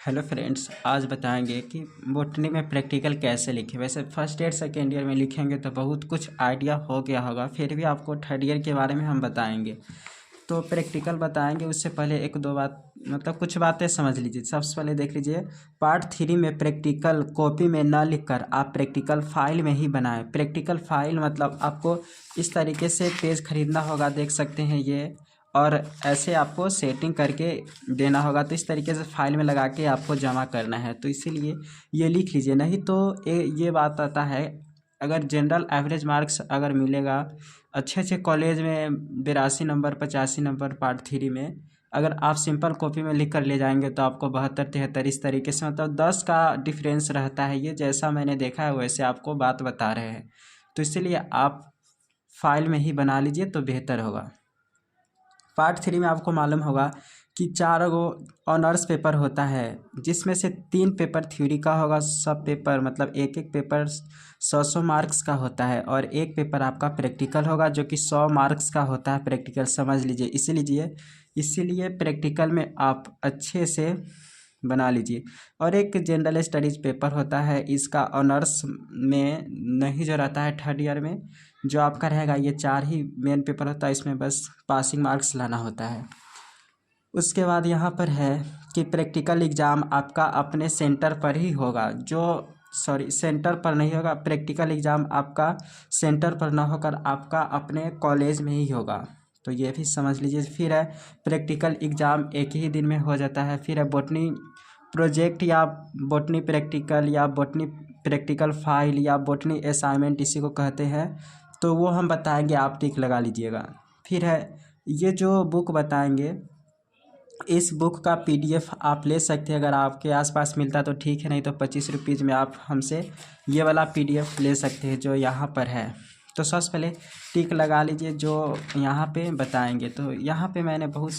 Hello friends, आज बताएंगे कि बॉटनी में प्रैक्टिकल कैसे लिखें। वैसे फर्स्ट ईयर सेकेंड ईयर में लिखेंगे तो बहुत कुछ आइडिया हो गया होगा, फिर भी आपको थर्ड ईयर के बारे में हम बताएंगे। तो प्रैक्टिकल बताएंगे उससे पहले एक दो बात मतलब कुछ बातें समझ लीजिए। सबसे पहले देख लीजिए, पार्ट 3 में प्रैक्टिकल कॉपी में ना लिखकर आप प्रैक्टिकल फाइल में ही बनाएं। प्रैक्टिकल फाइल मतलब आपको इस तरीके से पेज खरीदना होगा, देख सकते हैं ये, और ऐसे आपको सेटिंग करके देना होगा। तो इस तरीके से फाइल में लगा के आपको जमा करना है, तो इसीलिए ये लिख लीजिए। नहीं तो ये बात आता है, अगर जनरल एवरेज मार्क्स अगर मिलेगा अच्छे अच्छे कॉलेज में 82 नंबर 85 नंबर पार्ट 3 में, अगर आप सिंपल कॉपी में लिख कर ले जाएंगे तो आपको 72 73 इस तरीके से मतलब 10 का डिफरेंस रहता है। ये जैसा मैंने देखा है वैसे आपको बात बता रहे हैं, तो इसलिए आप फाइल में ही बना लीजिए तो बेहतर होगा। पार्ट 3 में आपको मालूम होगा कि 4 गो ऑनर्स पेपर होता है, जिसमें से 3 पेपर थ्योरी का होगा। सब पेपर मतलब एक एक पेपर 100 मार्क्स का होता है, और एक पेपर आपका प्रैक्टिकल होगा जो कि 100 मार्क्स का होता है प्रैक्टिकल, समझ लीजिए। इसीलिए प्रैक्टिकल में आप अच्छे से बना लीजिए। और एक जनरल स्टडीज पेपर होता है, इसका ऑनर्स में नहीं जो रहता है थर्ड ईयर में, जो आपका रहेगा ये 4 ही मेन पेपर होता है, इसमें बस पासिंग मार्क्स लाना होता है। उसके बाद यहाँ पर है कि प्रैक्टिकल एग्ज़ाम आपका अपने सेंटर पर ही होगा, सेंटर पर नहीं होगा। प्रैक्टिकल एग्ज़ाम आपका सेंटर पर ना होकर आपका अपने कॉलेज में ही होगा, तो ये भी समझ लीजिए। फिर है प्रैक्टिकल एग्ज़ाम एक ही दिन में हो जाता है। फिर है बॉटनी प्रोजेक्ट या बॉटनी प्रैक्टिकल या बॉटनी प्रैक्टिकल फाइल या बॉटनी असाइनमेंट, इसी को कहते हैं, तो वो हम बताएंगे, आप टिक लगा लीजिएगा। फिर है ये जो बुक बताएंगे, इस बुक का PDF आप ले सकते हैं, अगर आपके आसपास मिलता तो ठीक है, नहीं तो 25 रुपीज़ में आप हमसे ये वाला PDF ले सकते हैं जो यहाँ पर है। तो सबसे पहले टिक लगा लीजिए जो यहाँ पे बताएंगे। तो यहाँ पे मैंने बहुत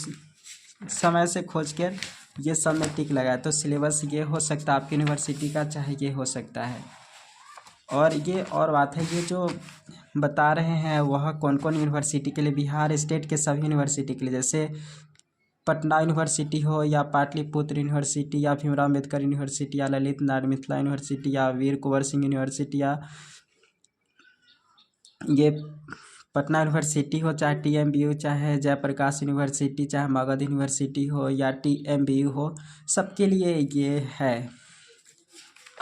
समय से खोज कर ये सब में टिक लगाया। तो सिलेबस ये हो सकता है आपकी यूनिवर्सिटी का, चाहे ये हो सकता है। और ये और बात है, ये जो बता रहे हैं वह कौन कौन यूनिवर्सिटी के लिए, बिहार स्टेट के सभी यूनिवर्सिटी के लिए, जैसे पटना यूनिवर्सिटी हो या पाटलिपुत्र यूनिवर्सिटी या भीमराव अम्बेडकर यूनिवर्सिटी या ललित नारायण मिथिला यूनिवर्सिटी या वीर कुंवर सिंह यूनिवर्सिटी या ये पटना यूनिवर्सिटी हो, चाहे TMBU, चाहे जयप्रकाश यूनिवर्सिटी, चाहे मगध यूनिवर्सिटी हो या TMBU हो, सबके लिए ये है।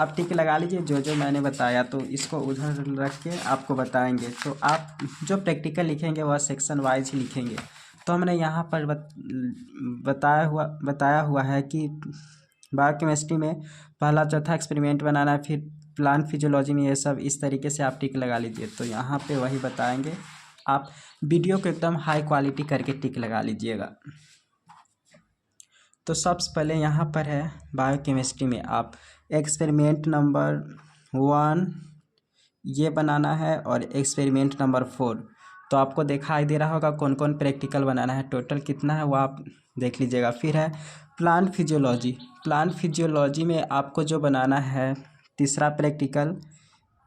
आप टिक लगा लीजिए जो जो मैंने बताया, तो इसको उधर रख के आपको बताएंगे। तो आप जो प्रैक्टिकल लिखेंगे वह सेक्शन वाइज ही लिखेंगे। तो हमने यहाँ पर बताया हुआ है कि बायोकेमिस्ट्री में पहला चौथा एक्सपेरिमेंट बनाना है, फिर प्लांट फिजियोलॉजी में ये सब, इस तरीके से आप टिक लगा लीजिए। तो यहाँ पे वही बताएंगे, आप वीडियो को एकदम हाई क्वालिटी करके टिक लगा लीजिएगा। तो सबसे पहले यहाँ पर है बायोकेमिस्ट्री में आप एक्सपेरिमेंट नंबर 1 ये बनाना है, और एक्सपेरिमेंट नंबर 4। तो आपको दिखाई दे रहा होगा कौन कौन प्रैक्टिकल बनाना है, टोटल कितना है वो आप देख लीजिएगा। फिर है प्लांट फिजियोलॉजी में आपको जो बनाना है तीसरा प्रैक्टिकल,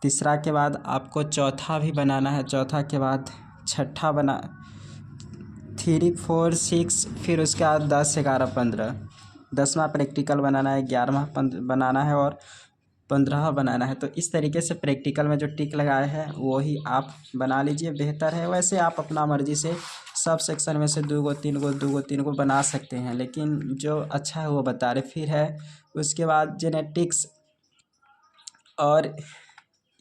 तीसरा के बाद आपको चौथा भी बनाना है, चौथा के बाद छठा 3 4 6, फिर उसके बाद 10 11 15, 10वां प्रैक्टिकल बनाना है, 11वां बनाना है और 15वां बनाना है। तो इस तरीके से प्रैक्टिकल में जो टिक लगाए हैं वो ही आप बना लीजिए, बेहतर है। वैसे आप अपना मर्जी से सब सेक्शन में से 2 गो 3 गो बना सकते हैं, लेकिन जो अच्छा है वो बता रहे। फिर है उसके बाद जेनेटिक्स और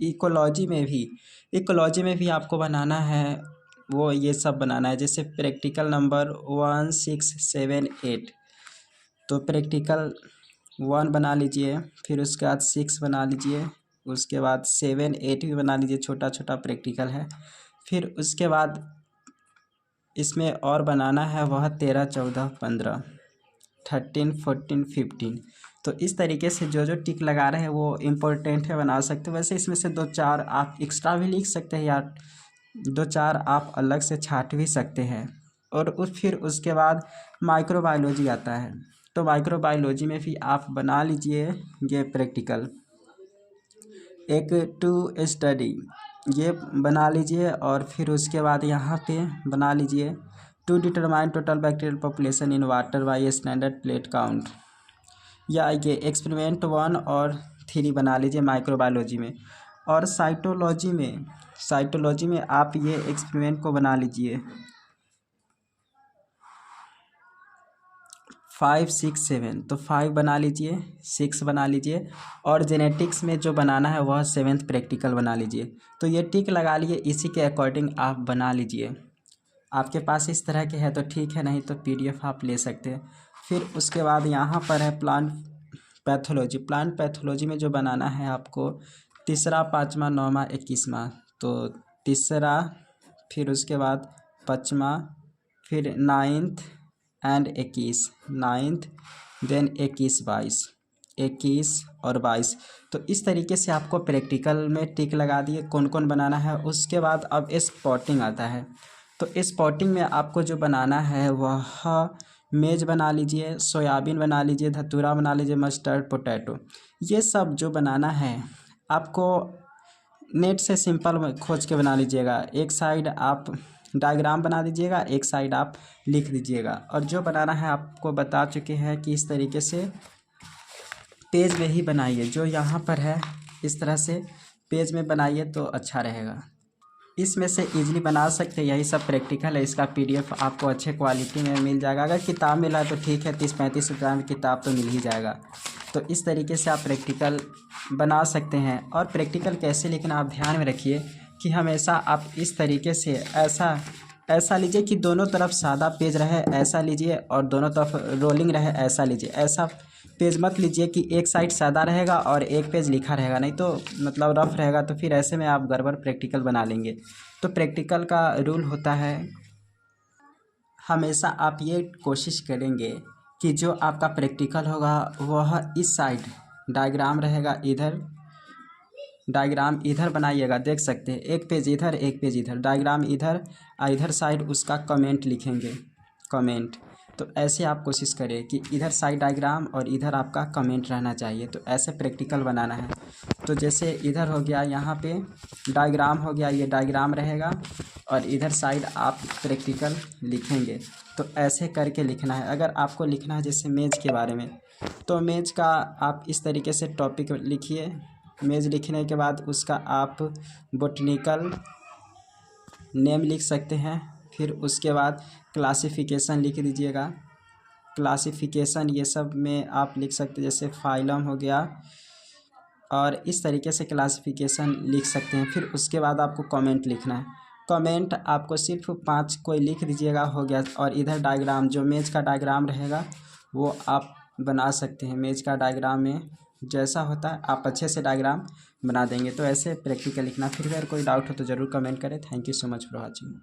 इकोलॉजी में भी आपको बनाना है, वो ये सब बनाना है। जैसे प्रैक्टिकल नंबर 1 6 7 8, तो प्रैक्टिकल 1 बना लीजिए, फिर उसके बाद 6 बना लीजिए, उसके बाद 7 8 भी बना लीजिए, छोटा छोटा प्रैक्टिकल है। फिर उसके बाद इसमें और बनाना है वह 13 14 15 13 14 15। तो इस तरीके से जो जो टिक लगा रहे हैं वो इम्पोर्टेंट है, बना सकते हो। वैसे इसमें से 2-4 आप एक्स्ट्रा भी लिख सकते हैं, या 2-4 आप अलग से छाट भी सकते हैं। और फिर उसके बाद माइक्रोबायोलॉजी आता है, तो माइक्रोबायोलॉजी में भी आप बना लीजिए ये प्रैक्टिकल। एक टू स्टडी ये बना लीजिए, और फिर उसके बाद यहाँ पे बना लीजिए to determine total bacterial population in water by standard plate count. या ये एक्सपेरिमेंट 1 और 3 बना लीजिए माइक्रोबायोलॉजी में। और साइटोलॉजी में आप ये एक्सपेरिमेंट को बना लीजिए 5, 6, 7, तो 5 बना लीजिए, 6 बना लीजिए, और जेनेटिक्स में जो बनाना है वह 7th प्रैक्टिकल बना लीजिए। तो ये टिक लगा लिए, इसी के अकॉर्डिंग आप बना लीजिए। आपके पास इस तरह के है तो ठीक है, नहीं तो PDF आप ले सकते हैं। फिर उसके बाद यहाँ पर है प्लांट पैथोलॉजी में जो बनाना है आपको 3रा, 5वां, 9वां, 21वां। तो 3रा, फिर उसके बाद 5वां, फिर 9th एंड 21, 9th, देन 21, 22, 21 और 22। तो इस तरीके से आपको प्रैक्टिकल में टिक लगा दिए कौन कौन बनाना है। उसके बाद अब स्पॉटिंग आता है। तो स्पॉटिंग में आपको जो बनाना है वह मेज बना लीजिए, सोयाबीन बना लीजिए, धतूरा बना लीजिए, मस्टर्ड, पोटैटो, ये सब जो बनाना है आपको नेट से सिंपल खोज के बना लीजिएगा। एक साइड आप डायग्राम बना दीजिएगा, एक साइड आप लिख दीजिएगा। और जो बनाना है आपको बता चुके हैं कि इस तरीके से पेज में ही बनाइए, जो यहाँ पर है इस तरह से पेज में बनाइए तो अच्छा रहेगा। इसमें से इजीली बना सकते हैं। यही सब प्रैक्टिकल है। इसका PDF आपको अच्छे क्वालिटी में मिल जाएगा। अगर किताब मिला तो ठीक है, 30-35 रुपये में किताब तो मिल ही जाएगा। तो इस तरीके से आप प्रैक्टिकल बना सकते हैं। और प्रैक्टिकल कैसे लिखना आप ध्यान में रखिए कि हमेशा आप इस तरीके से ऐसा लीजिए कि दोनों तरफ सादा पेज रहे, ऐसा लीजिए, और दोनों तरफ रोलिंग रहे, ऐसा लीजिए। ऐसा पेज मत लीजिए कि एक साइड सादा रहेगा और एक पेज लिखा रहेगा, नहीं तो मतलब रफ रहेगा, तो फिर ऐसे में आप गड़बड़ प्रैक्टिकल बना लेंगे। तो प्रैक्टिकल का रूल होता है, हमेशा आप ये कोशिश करेंगे कि जो आपका प्रैक्टिकल होगा वह इस साइड डायग्राम रहेगा, डायग्राम इधर बनाइएगा, देख सकते हैं, एक पेज इधर, एक पेज इधर, डायग्राम इधर, इधर साइड उसका कमेंट लिखेंगे, कमेंट। तो ऐसे आप कोशिश करें कि इधर साइड डायग्राम और इधर आपका कमेंट रहना चाहिए। तो ऐसे प्रैक्टिकल बनाना है। तो जैसे इधर हो गया, यहाँ पे डायग्राम हो गया, ये डायग्राम रहेगा, और इधर साइड आप प्रैक्टिकल लिखेंगे। तो ऐसे करके लिखना है। अगर आपको लिखना है जैसे मेज के बारे में, तो मेज का आप इस तरीके से टॉपिक लिखिए। मेज लिखने के बाद उसका आप बोटनिकल नेम लिख सकते हैं। फिर उसके बाद क्लासिफिकेशन लिख दीजिएगा। क्लासिफिकेशन ये सब में आप लिख सकते हैं, जैसे फाइलम हो गया, और इस तरीके से क्लासिफिकेशन लिख सकते हैं। फिर उसके बाद आपको कमेंट लिखना है। कमेंट आपको सिर्फ 5 कोई लिख दीजिएगा, हो गया। और इधर डायग्राम, जो मेज का डायग्राम रहेगा वो आप बना सकते हैं। मेज का डायग्राम में जैसा होता है आप अच्छे से डायग्राम बना देंगे। तो ऐसे प्रैक्टिकल लिखना। फिर अगर कोई डाउट हो तो ज़रूर कमेंट करें। Thank you so much for watching.